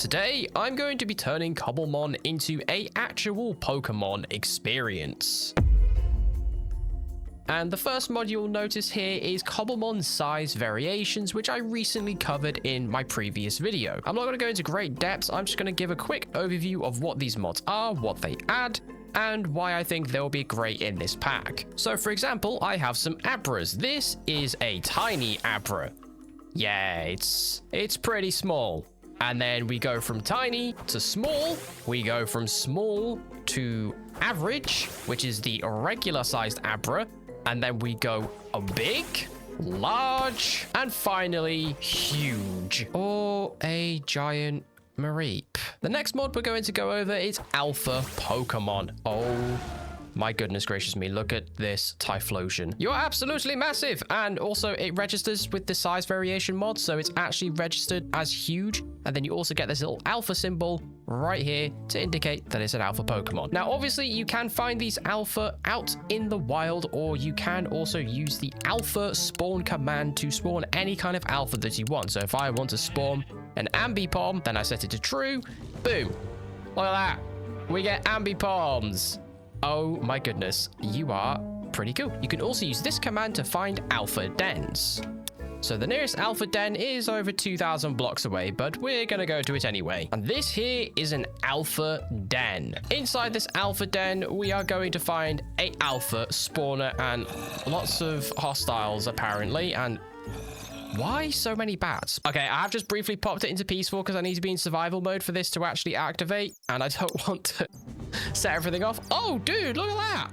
today I'm going to be turning Cobblemon into an actual Pokemon experience. And the first mod you'll notice here is Cobblemon size variations, which I recently covered in my previous video. I'm not going to go into great depths, I'm just going to give a quick overview of what these mods are, what they add, and why I think they'll be great in this pack. So for example, I have some Abras. This is a tiny Abra. Yeah, it's pretty small. And then we go from tiny to small. We go from small to average, which is the regular sized Abra. And then we go a big, large, and finally huge, or a giant Mareep. The next mod we're going to go over is Alpha Pokemon. Oh my goodness gracious me, look at this Typhlosion. You're absolutely massive. And also it registers with the size variation mod, so it's actually registered as huge. And then you also get this little alpha symbol right here to indicate that it's an alpha Pokemon. Now, obviously you can find these alpha out in the wild, or you can also use the alpha spawn command to spawn any kind of alpha that you want. So if I want to spawn an Ambipom, then I set it to true. Boom. Look at that. We get Ambipoms. Oh my goodness, you are pretty cool. You can also use this command to find alpha dens. So the nearest alpha den is over 2,000 blocks away, but we're gonna go to it anyway. And this here is an alpha den. Inside this alpha den, we are going to find a alpha spawner and lots of hostiles apparently. And why so many bats? Okay, I have just briefly popped it into peaceful because I need to be in survival mode for this to actually activate, and I don't want to set everything off. Oh, dude, look at that.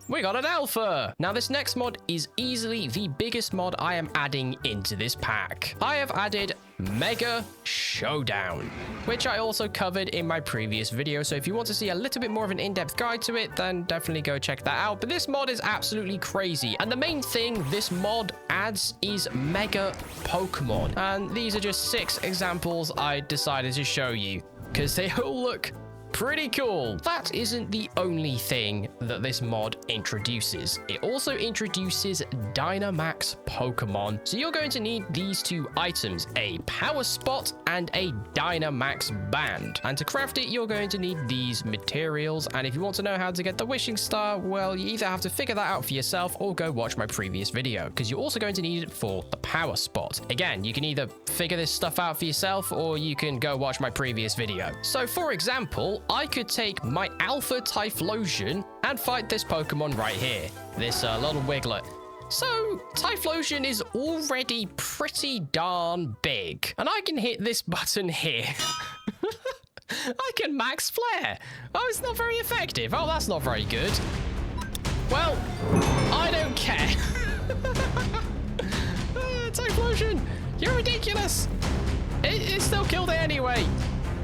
We got an alpha. Now, this next mod is easily the biggest mod I am adding into this pack. I have added Mega Showdown, which I also covered in my previous video. So if you want to see a little bit more of an in-depth guide to it, then definitely go check that out. But this mod is absolutely crazy. And the main thing this mod adds is Mega Pokemon. And these are just 6 examples I decided to show you because they all look pretty cool. That isn't the only thing that this mod introduces. It also introduces Dynamax Pokemon. So you're going to need these 2 items, a Power Spot and a Dynamax Band. And to craft it, you're going to need these materials. And if you want to know how to get the Wishing Star, well, you either have to figure that out for yourself or go watch my previous video, because you're also going to need it for the Power Spot. Again, you can either figure this stuff out for yourself or you can go watch my previous video. So for example, I could take my Alpha Typhlosion and fight this Pokemon right here, this little Wiglet. So Typhlosion is already pretty darn big, and I can hit this button here. I can max flare. Oh, it's not very effective. Oh, that's not very good. Well, I don't care. Typhlosion, you're ridiculous. It still killed it anyway.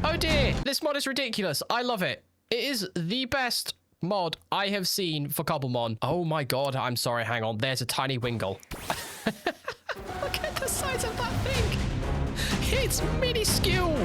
Oh dear, this mod is ridiculous. I love it. It is the best mod I have seen for Cobblemon. Oh my god, I'm sorry, hang on. There's a tiny Wingull. Look at the size of that thing. It's minuscule.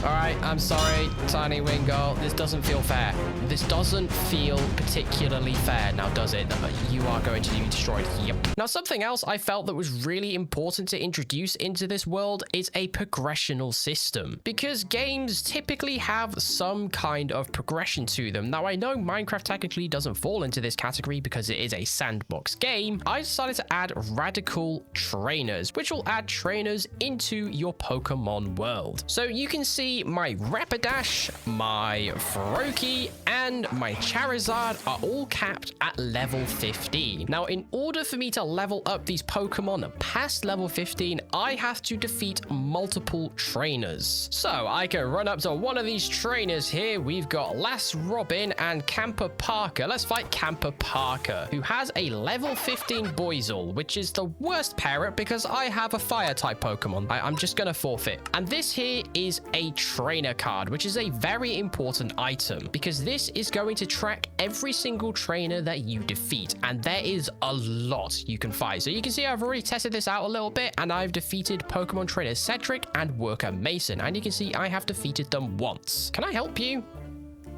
All right, I'm sorry, tiny Wingull. This doesn't feel fair. This doesn't feel particularly fair now, does it? You are going to be destroyed. Yep. Now, something else I felt that was really important to introduce into this world is a progressional system, because games typically have some kind of progression to them. Now, I know Minecraft technically doesn't fall into this category because it is a sandbox game. I decided to add radical trainers, which will add trainers into your Pokemon world. So you can see my Rapidash, my Froakie, and my Charizard are all capped at level 15. Now, in order for me to level up these Pokemon past level 15, I have to defeat multiple trainers. So I can run up to one of these trainers here. We've got Lass Robin and Camper Parker. Let's fight Camper Parker, who has a level 15 Boizel, which is the worst parrot because I have a fire type Pokemon. I'm just gonna forfeit. And this here is a trainer card, which is a very important item because this is going to track every single trainer that you defeat, and there is a lot you can fight. So you can see I've already tested this out a little bit, and I've defeated Pokemon trainer Cedric and Worker Mason, and you can see I have defeated them once. Can I help you?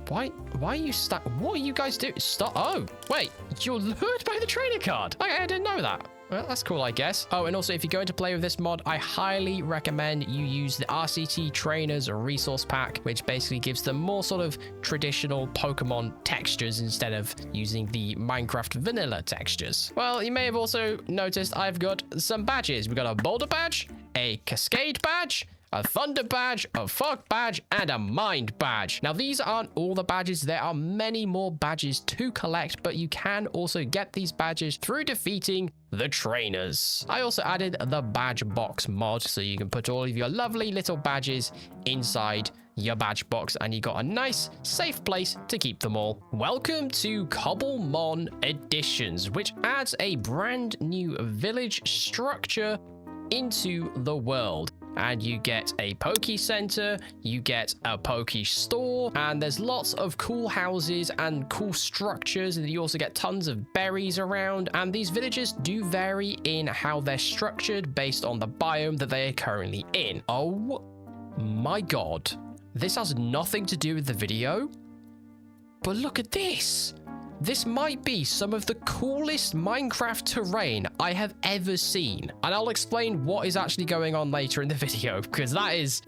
Why are you stuck? What are you guys doing? Stop. Oh, wait, you're lured by the trainer card. I didn't know that. Well, that's cool, I guess. Oh, and also, if you're going to play with this mod, I highly recommend you use the RCT Trainers Resource Pack, which basically gives them more sort of traditional Pokemon textures instead of using the Minecraft vanilla textures. Well, you may have also noticed I've got some badges. We've got a Boulder Badge, a Cascade Badge, a Thunder Badge, a Fog Badge, and a Mind Badge. Now, these aren't all the badges. There are many more badges to collect, but you can also get these badges through defeating the trainers. I also added the Badgebox mod, so you can put all of your lovely little badges inside your badge box, and you got a nice, safe place to keep them all. Welcome to Cobblemon Additions, which adds a brand new village structure into the world. And you get a Poke Center, you get a Poke Store, and there's lots of cool houses and cool structures, and you also get tons of berries around, and these villages do vary in how they're structured based on the biome that they are currently in. Oh my god. This has nothing to do with the video, but look at this. This might be some of the coolest Minecraft terrain I have ever seen. And I'll explain what is actually going on later in the video, because that is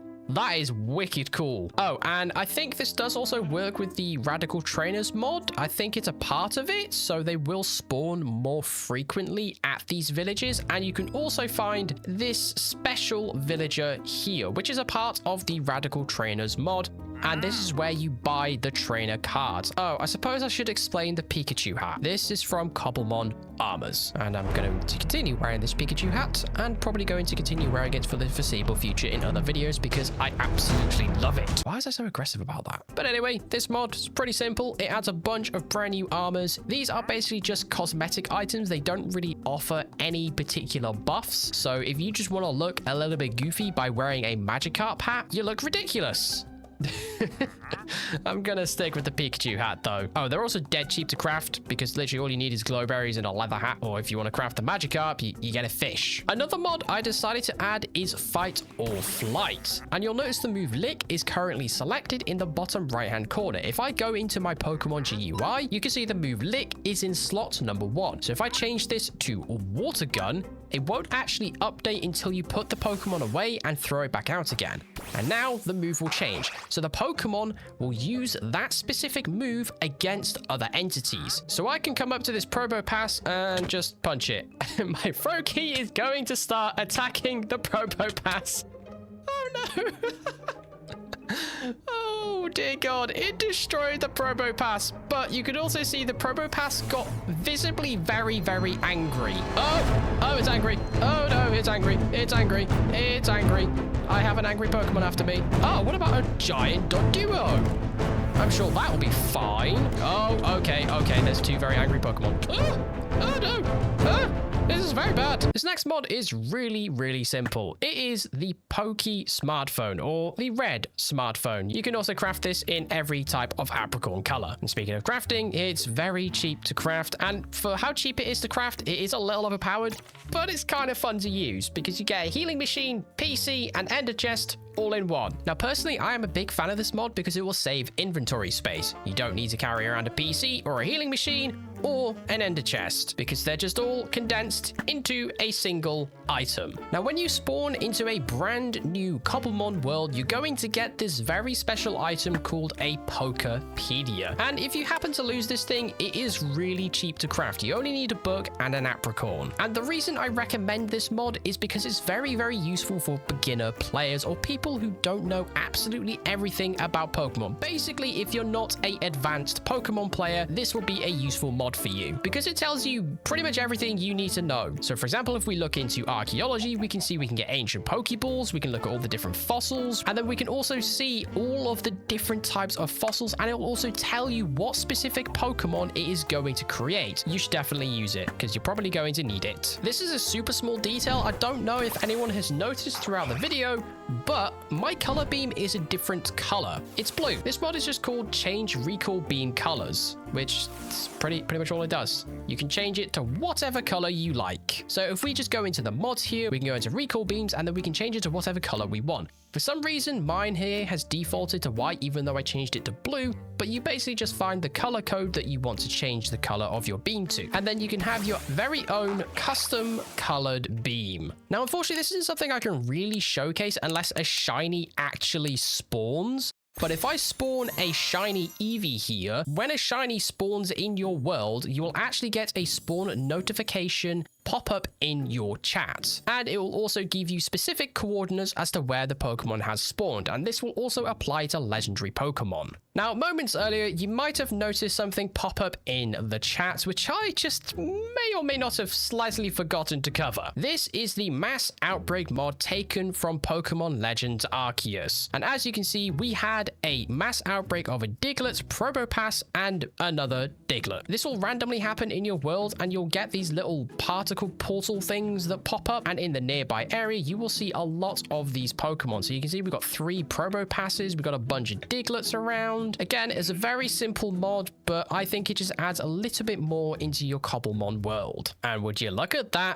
wicked cool. Oh, and I think this does also work with the Radical Trainers mod. I think it's a part of it, so they will spawn more frequently at these villages. And you can also find this special villager here, which is a part of the Radical Trainers mod. And this is where you buy the trainer cards. Oh, I suppose I should explain the Pikachu hat. This is from Cobblemon Armours. And I'm going to continue wearing this Pikachu hat and probably going to continue wearing it for the foreseeable future in other videos because I absolutely love it. Why is I so aggressive about that? But anyway, this mod is pretty simple. It adds a bunch of brand new armors. These are basically just cosmetic items. They don't really offer any particular buffs. So if you just want to look a little bit goofy by wearing a Magikarp hat, you look ridiculous. I'm gonna stick with the Pikachu hat though. Oh, they're also dead cheap to craft because literally all you need is glowberries and a leather hat, or if you want to craft a Magikarp, you get a fish. Another mod I decided to add is Fight or Flight, and you'll notice the move Lick is currently selected in the bottom right hand corner. If I go into my Pokemon GUI, you can see the move Lick is in slot number 1. So if I change this to Water Gun, it won't actually update until you put the Pokemon away and throw it back out again. And now the move will change. So the Pokemon will use that specific move against other entities. So I can come up to this Probopass and just punch it. My throw key is going to start attacking the Probopass. Oh no. Oh dear god, it destroyed the Probopass, but you could also see the Probopass got visibly very, very angry. Oh, it's angry. Oh no, it's angry. It's angry. It's angry. I have an angry Pokemon after me. Oh, what about a giant Duo? I'm sure that will be fine. Oh, okay, there's 2 very angry Pokemon. Oh no. This is very bad. This next mod is really, really simple. It is the Poke Smartphone, or the red smartphone. You can also craft this in every type of apricorn color. And speaking of crafting, it's very cheap to craft. And for how cheap it is to craft, it is a little overpowered, but it's kind of fun to use because you get a healing machine, PC, and ender chest all in one. Now, personally, I am a big fan of this mod because it will save inventory space. You don't need to carry around a PC or a healing machine or an ender chest because they're just all condensed into a single item. Now, when you spawn into a brand new Cobblemon world, you're going to get this very special item called a Cobblepedia. And if you happen to lose this thing, it is really cheap to craft. You only need a book and an apricorn. And the reason I recommend this mod is because it's very, very useful for beginner players or people who don't know absolutely everything about Pokemon. Basically, if you're not an advanced Pokemon player, this will be a useful mod for you because it tells you pretty much everything you need to know. So for example, if we look into archaeology, we can see we can get ancient Pokeballs, we can look at all the different fossils, and then we can also see all of the different types of fossils, and it will also tell you what specific Pokemon it is going to create. You should definitely use it because you're probably going to need it. This is a super small detail. I don't know if anyone has noticed throughout the video, but my color beam is a different color. It's blue. This mod is just called Change Recall-Beam Colors. which is pretty much all it does. You can change it to whatever color you like. So if we just go into the mods here, we can go into Recall-Beams, and then we can change it to whatever color we want. For some reason, mine here has defaulted to white, even though I changed it to blue, but you basically just find the color code that you want to change the color of your beam to, and then you can have your very own custom colored beam. Now, unfortunately, this isn't something I can really showcase unless a shiny actually spawns. But if I spawn a shiny Eevee here, when a shiny spawns in your world, you will actually get a spawn notification pop up in your chat. And it will also give you specific coordinates as to where the Pokemon has spawned. And this will also apply to legendary Pokemon. Now, moments earlier, you might have noticed something pop up in the chat, which I just may or may not have slightly forgotten to cover. This is the Mass Outbreak mod taken from Pokemon Legends Arceus. And as you can see, we had a mass outbreak of a Diglett, Probopass, and another Diglett. This will randomly happen in your world, and you'll get these little particle portal things that pop up, and in the nearby area you will see a lot of these Pokemon. So you can see we've got 3 Probopasses, we've got a bunch of Digletts around. Again, it's a very simple mod, but I think it just adds a little bit more into your Cobblemon world. And would you look at that?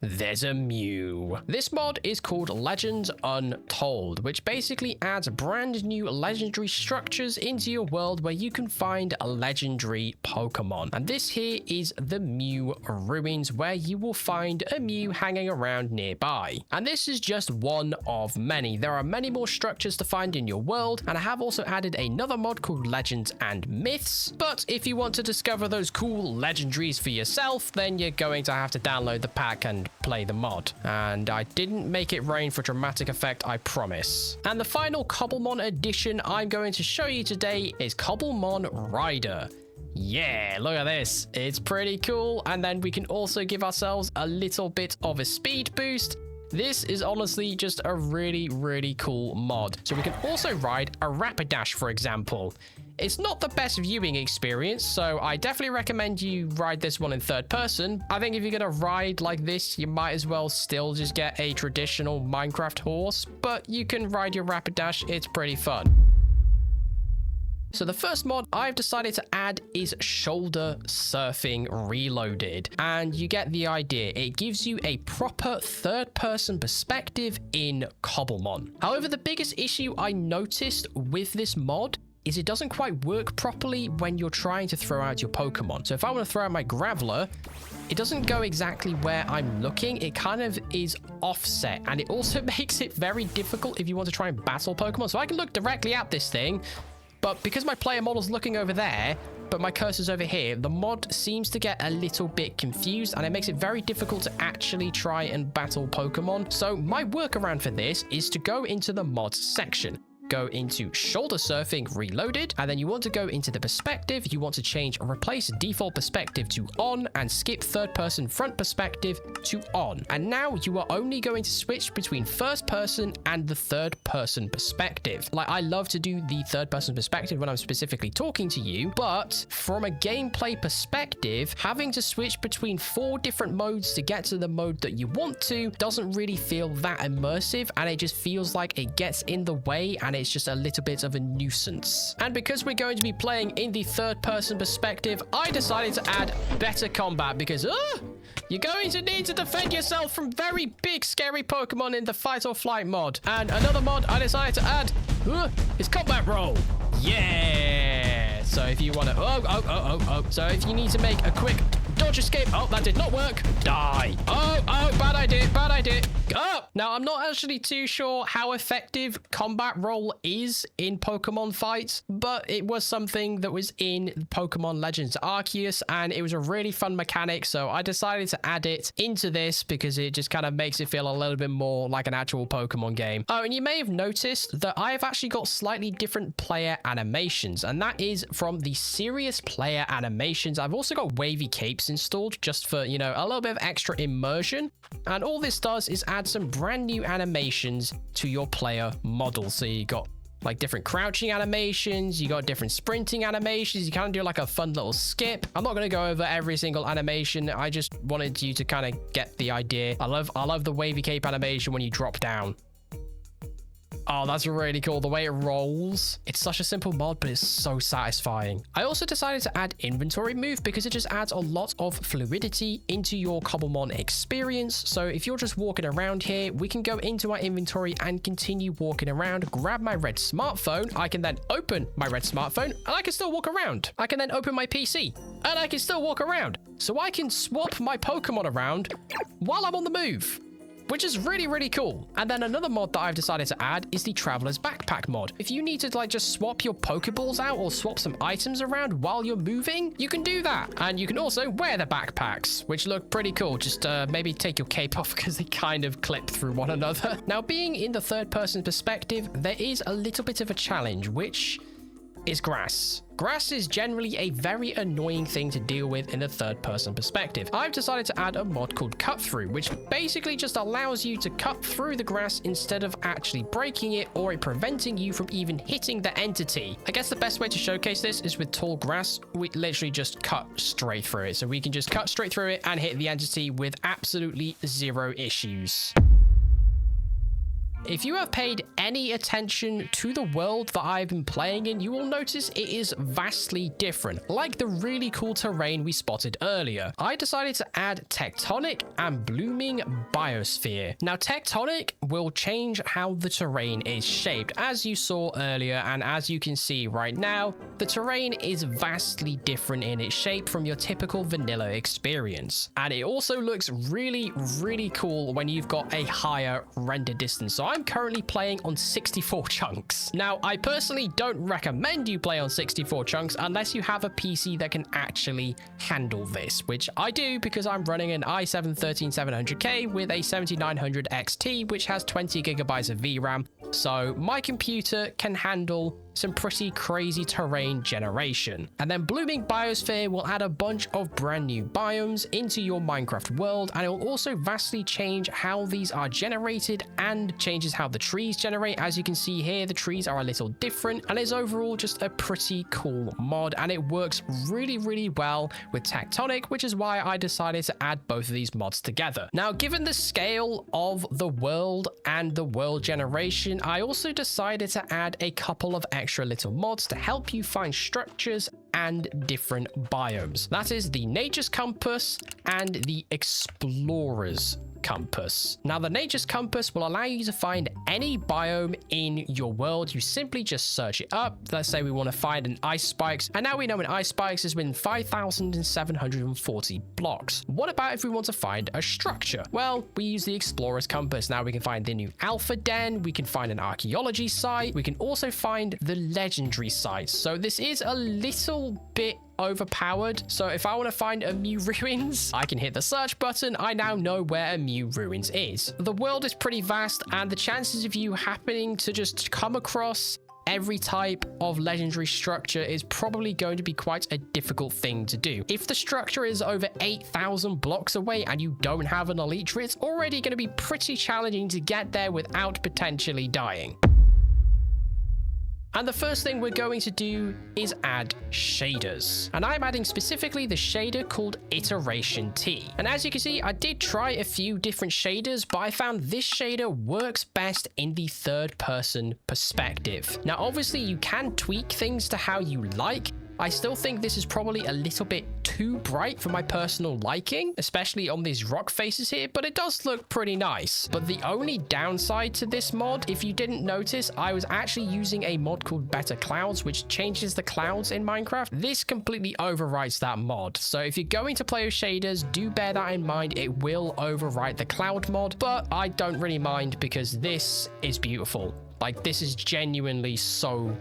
There's a Mew. This mod is called Legends Untold, which basically adds brand new legendary structures into your world where you can find a legendary Pokemon. And this here is the Mew Ruins, where you will find a Mew hanging around nearby. And this is just one of many. There are many more structures to find in your world, and I have also added another mod called Legends and Myths. But if you want to discover those cool legendaries for yourself, then you're going to have to download the pack and play the mod. And I didn't make it rain for dramatic effect, I promise. And the final Cobblemon addition I'm going to show you today is Cobblemon Rider. Yeah, look at this. It's pretty cool. And then we can also give ourselves a little bit of a speed boost. This is honestly just a really cool mod. So we can also ride a Rapidash, for example. It's not the best viewing experience, so I definitely recommend you ride this one in third person. I think if you're gonna ride like this, you might as well still just get a traditional Minecraft horse, but you can ride your Rapidash. It's pretty fun. So the first mod I've decided to add is Shoulder Surfing Reloaded. And you get the idea. It gives you a proper third-person perspective in Cobblemon. However, the biggest issue I noticed with this mod is it doesn't quite work properly when you're trying to throw out your Pokemon. So if I want to throw out my Graveler, it doesn't go exactly where I'm looking. It kind of is offset, and it also makes it very difficult if you want to try and battle Pokemon. So I can look directly at this thing, but because my player model's looking over there, but my cursor's over here, the mod seems to get a little bit confused, and it makes it very difficult to actually try and battle Pokemon. So my workaround for this is to go into the mods section. Go into Shoulder Surfing Reloaded, and then you want to go into the perspective. You want to change or replace default perspective to on and skip third person front perspective to on. And now you are only going to switch between first person and the third person perspective. Like, I love to do the third person perspective when I'm specifically talking to you, but from a gameplay perspective, having to switch between 4 different modes to get to the mode that you want to doesn't really feel that immersive, and it just feels like it gets in the way, and it's just a little bit of a nuisance. And because we're going to be playing in the third person perspective, I decided to add better combat because you're going to need to defend yourself from very big scary Pokemon in the fight or flight mod. And another mod I decided to add is combat roll. Yeah. So if you want to so if you need to make a quick dodge escape, that did not work, die. Bad idea. Now I'm not actually too sure how effective combat roll is in Pokemon fights, but it was something that was in Pokemon Legends Arceus, and it was a really fun mechanic, so I decided to add it into this because it just kind of makes it feel a little bit more like an actual Pokemon game. And you may have noticed that I have actually got slightly different player animations, and that is from the serious player animations. I've also got Wavey Capes installed just for, you know, a little bit of extra immersion. And all this does is add some brand new animations to your player model. So you got like different crouching animations, you got different sprinting animations, you kind of do like a fun little skip. I'm not going to go over every single animation. I just wanted you to kind of get the idea. I love the Wavey Cape animation when you drop down. Oh, that's really cool. The way it rolls. It's such a simple mod, but it's so satisfying. I also decided to add inventory move because it just adds a lot of fluidity into your Cobblemon experience. So if you're just walking around here, we can go into our inventory and continue walking around, grab my red smartphone. I can then open my red smartphone and I can still walk around. I can then open my PC and I can still walk around. So I can swap my Pokemon around while I'm on the move, which is really, really cool. And then another mod that I've decided to add is the Traveler's Backpack mod. If you need to like just swap your Pokeballs out or swap some items around while you're moving, you can do that. And you can also wear the backpacks, which look pretty cool. Just maybe take your cape off because they kind of clip through one another. Now, being in the third person perspective, there is a little bit of a challenge, which is grass. Grass is generally a very annoying thing to deal with in the third person perspective. I've decided to add a mod called Cut Through, which basically just allows you to cut through the grass instead of actually breaking it or it preventing you from even hitting the entity. I guess the best way to showcase this is with tall grass. We literally just cut straight through it. So we can just cut straight through it and hit the entity with absolutely zero issues. If you have paid any attention to the world that I've been playing in, you will notice it is vastly different, like the really cool terrain we spotted earlier. I decided to add Tectonic and Blooming Biosphere. Now, Tectonic will change how the terrain is shaped, as you saw earlier, and as you can see right now, the terrain is vastly different in its shape from your typical vanilla experience. And it also looks really, really cool when you've got a higher render distance. So I'm currently playing on 64 chunks. Now, I personally don't recommend you play on 64 chunks unless you have a PC that can actually handle this, which I do because I'm running an i7-13700K with a 7900 XT, which has 20 gigabytes of VRAM. So my computer can handle some pretty crazy terrain generation. And then Blooming Biosphere will add a bunch of brand new biomes into your Minecraft world, and it will also vastly change how these are generated and changes how the trees generate. As you can see here, the trees are a little different, and it's overall just a pretty cool mod, and it works really, really well with Tectonic, which is why I decided to add both of these mods together. Now, given the scale of the world and the world generation, I also decided to add a couple of extra little mods to help you find structures and different biomes. That is the Nature's Compass and the Explorer's Compass. Now, the Nature's Compass will allow you to find any biome in your world. You simply just search it up. Let's say we want to find an ice spikes, and now we know an ice spikes is within 5,740 blocks. What about if we want to find a structure? Well, we use the Explorer's Compass. Now we can find the new Alpha Den, we can find an archaeology site, we can also find the legendary sites. So this is a little bit overpowered. So if I want to find a Mew Ruins, I can hit the search button. I now know where a Mew Ruins is. The world is pretty vast, and the chances of you happening to just come across every type of legendary structure is probably going to be quite a difficult thing to do. If the structure is over 8,000 blocks away and you don't have an Elytra, it's already going to be pretty challenging to get there without potentially dying. And the first thing we're going to do is add shaders. And I'm adding specifically the shader called Iteration T. And as you can see, I did try a few different shaders, but I found this shader works best in the third person perspective. Now, obviously you can tweak things to how you like. I still think this is probably a little bit too bright for my personal liking, especially on these rock faces here, but it does look pretty nice. But the only downside to this mod, if you didn't notice, I was actually using a mod called Better Clouds, which changes the clouds in Minecraft. This completely overwrites that mod. So if you're going to play with shaders, do bear that in mind. It will overwrite the cloud mod, but I don't really mind because this is beautiful. Like, this is genuinely so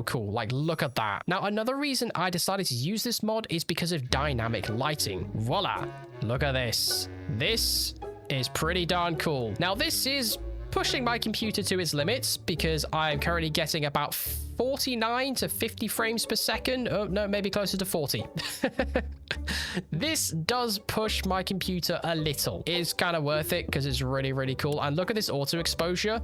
cool. Like, look at that. Now, another reason I decided to use this mod is because of dynamic lighting. Voila, look at this. This is pretty darn cool. Now, this is pushing my computer to its limits because I'm currently getting about 49 to 50 frames per second. Oh no, maybe closer to 40. This does push my computer a little. It's kind of worth it because it's really, really cool. And look at this auto exposure.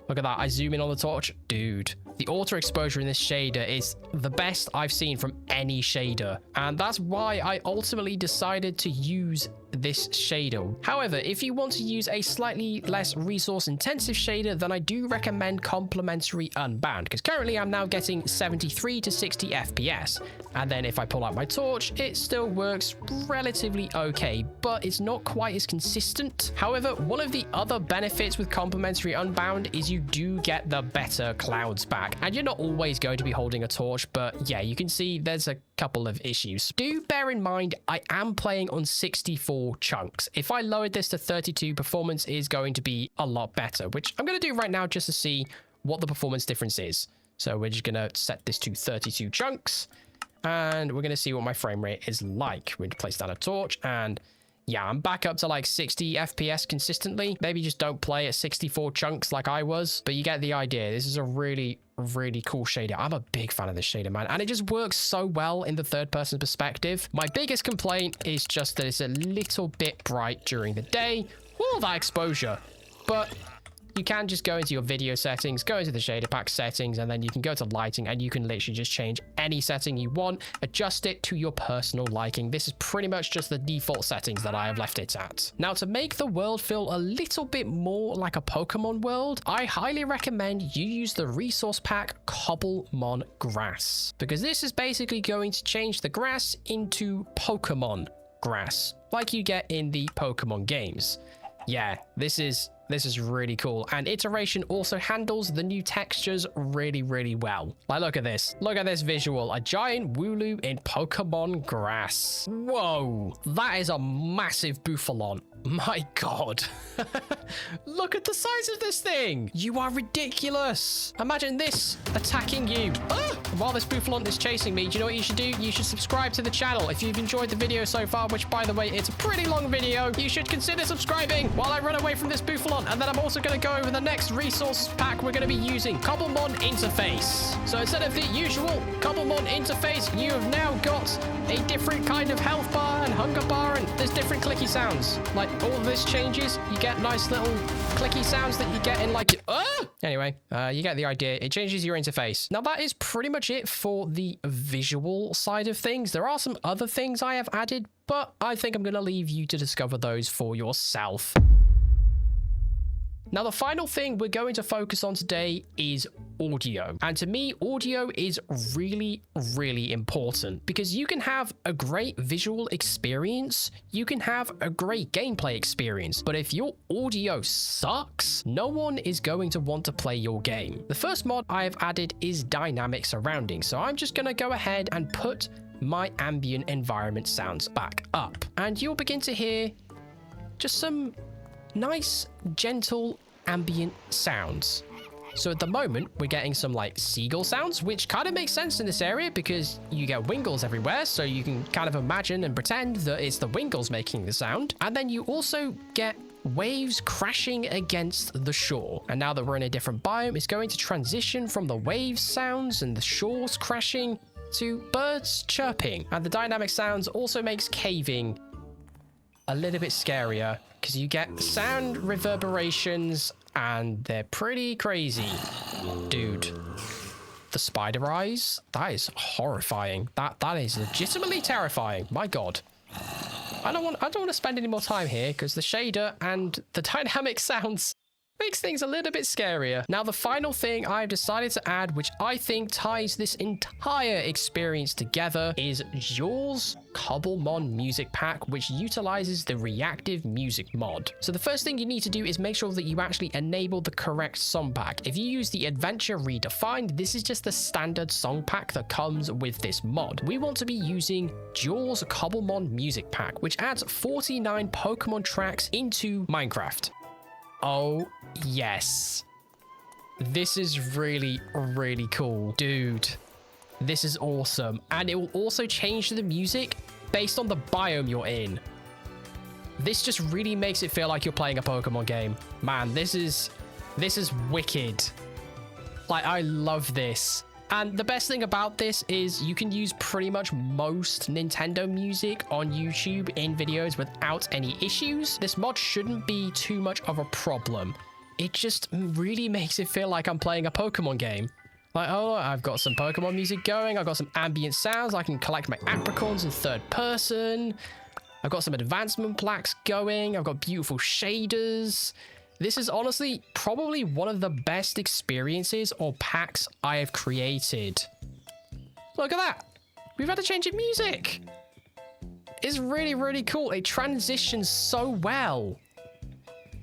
Look at that. I zoom in on the torch. Dude, the auto exposure in this shader is the best I've seen from any shader. And that's why I ultimately decided to use this shader. However, if you want to use a slightly less resource intensive shader, then I do recommend complementary unbound, because currently I'm now getting 73 to 60 FPS. And then if I pull out my torch, it still works relatively okay, but it's not quite as consistent. However, one of the other benefits with complementary unbound is you do get the better clouds back, and you're not always going to be holding a torch, but yeah, you can see there's a couple of issues. Do bear in mind, I am playing on 64 chunks. If I lowered this to 32, performance is going to be a lot better, which I'm going to do right now just to see what the performance difference is. So we're just going to set this to 32 chunks, and we're going to see what my frame rate is like. We're going to place down a torch, and yeah, I'm back up to like 60 FPS consistently. Maybe just don't play at 64 chunks like I was, but you get the idea. This is a really cool shader. I'm a big fan of this shader, man, and it just works so well in the third person perspective. My biggest complaint is just that it's a little bit bright during the day. All that exposure, but you can just go into your video settings, go into the shader pack settings, and then you can go to lighting, and you can literally just change any setting you want, adjust it to your personal liking. This is pretty much just the default settings that I have left it at. Now, to make the world feel a little bit more like a Pokemon world, I highly recommend you use the resource pack Cobblemon Grass, because this is basically going to change the grass into Pokemon grass, like you get in the Pokemon games. Yeah, this is really cool, and Iteration also handles the new textures really well. Like, look at this visual, a giant Wooloo in Pokemon grass. Whoa, that is a massive Bouffalon. My god. Look at the size of this thing. You are ridiculous. Imagine this attacking you. Ah! While this Bouffalon is chasing me, do you know what you should do? You should subscribe to the channel. If you've enjoyed the video so far, which by the way, it's a pretty long video, you should consider subscribing while I run away from this Bouffalon. And then I'm also going to go over the next resource pack we're going to be using, Cobblemon Interface. So instead of the usual Cobblemon Interface, you have now got a different kind of health bar and hunger bar, and there's different clicky sounds. Like, all of this changes. You get nice little clicky sounds that you get in like... Anyway, you get the idea. It changes your interface. Now, that is pretty much it for the visual side of things. There are some other things I have added, but I think I'm going to leave you to discover those for yourself. Now, the final thing we're going to focus on today is audio. And to me, audio is really important, because you can have a great visual experience, you can have a great gameplay experience, but if your audio sucks, no one is going to want to play your game. The first mod I have added is dynamic surrounding. So I'm just going to go ahead and put my ambient environment sounds back up, and you'll begin to hear just some nice, gentle, ambient sounds. So at the moment, we're getting some like seagull sounds, which kind of makes sense in this area because you get Wingulls everywhere. So you can kind of imagine and pretend that it's the Wingulls making the sound. And then you also get waves crashing against the shore. And now that we're in a different biome, it's going to transition from the wave sounds and the shores crashing to birds chirping. And the dynamic sounds also makes caving a little bit scarier, because you get sound reverberations and they're pretty crazy. Dude, the spider eyes, that is horrifying. That is legitimately terrifying. My god. I don't want to spend any more time here, because the shader and the dynamic sounds makes things a little bit scarier. Now, the final thing I've decided to add, which I think ties this entire experience together, is Jaws Cobblemon Music Pack, which utilizes the reactive music mod. So the first thing you need to do is make sure that you actually enable the correct song pack. If you use the Adventure Redefined, this is just the standard song pack that comes with this mod. We want to be using Jaws Cobblemon Music Pack, which adds 49 Pokemon tracks into Minecraft. Oh, yes. This is really cool. Dude, this is awesome. And it will also change the music based on the biome you're in. This just really makes it feel like you're playing a Pokemon game. Man, this is wicked. Like, I love this. And the best thing about this is you can use pretty much most Nintendo music on YouTube in videos without any issues. This mod shouldn't be too much of a problem. It just really makes it feel like I'm playing a Pokemon game. Like, oh, I've got some Pokemon music going. I've got some ambient sounds. I can collect my apricorns in third person. I've got some advancement plaques going. I've got beautiful shaders. This is honestly probably one of the best experiences or packs I have created. Look at that. We've had a change in music. It's really, really cool. It transitions so well.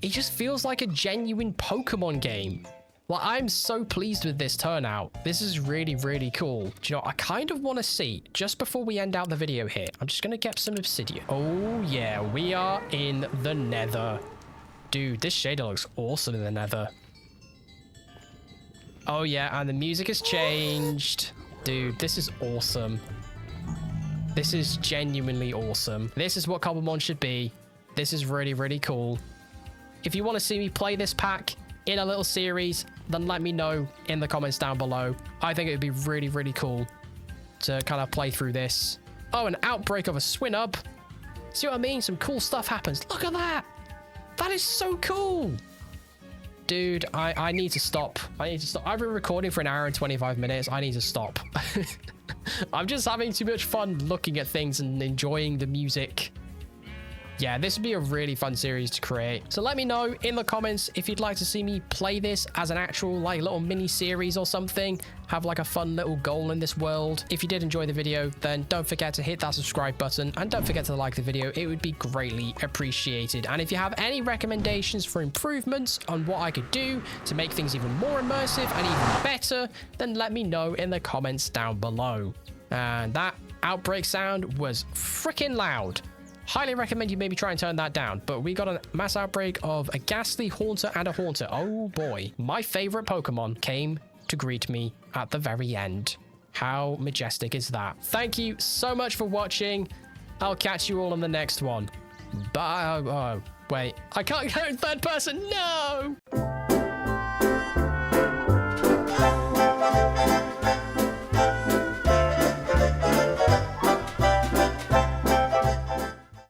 It just feels like a genuine Pokemon game. Well, I'm so pleased with this turnout. This is really, really cool. Do you know, I kind of want to see, just before we end out the video here, I'm just going to get some obsidian. Oh, yeah, we are in the nether. Dude, this shader looks awesome in the nether. Oh, yeah, and the music has changed. Dude, this is awesome. This is genuinely awesome. This is what Cobblemon should be. This is really, really cool. If you want to see me play this pack in a little series, then let me know in the comments down below. I think it would be really, really cool to kind of play through this. Oh, an outbreak of a Swinub. See what I mean? Some cool stuff happens. Look at that. That is so cool. Dude, I need to stop. I need to stop. I've been recording for an hour and 25 minutes. I need to stop. I'm just having too much fun looking at things and enjoying the music. Yeah, this would be a really fun series to create. So let me know in the comments if you'd like to see me play this as an actual like little mini series or something. Have like a fun little goal in this world. If you did enjoy the video, then don't forget to hit that subscribe button and don't forget to like the video. It would be greatly appreciated. And if you have any recommendations for improvements on what I could do to make things even more immersive and even better, then let me know in the comments down below. And that outbreak sound was freaking loud. Highly recommend you maybe try and turn that down. But we got a mass outbreak of a ghastly Haunter and a Haunter. Oh boy. My favorite Pokemon came to greet me at the very end. How majestic is that? Thank you so much for watching. I'll catch you all in the next one. Bye. Oh, wait. I can't go in third person. No!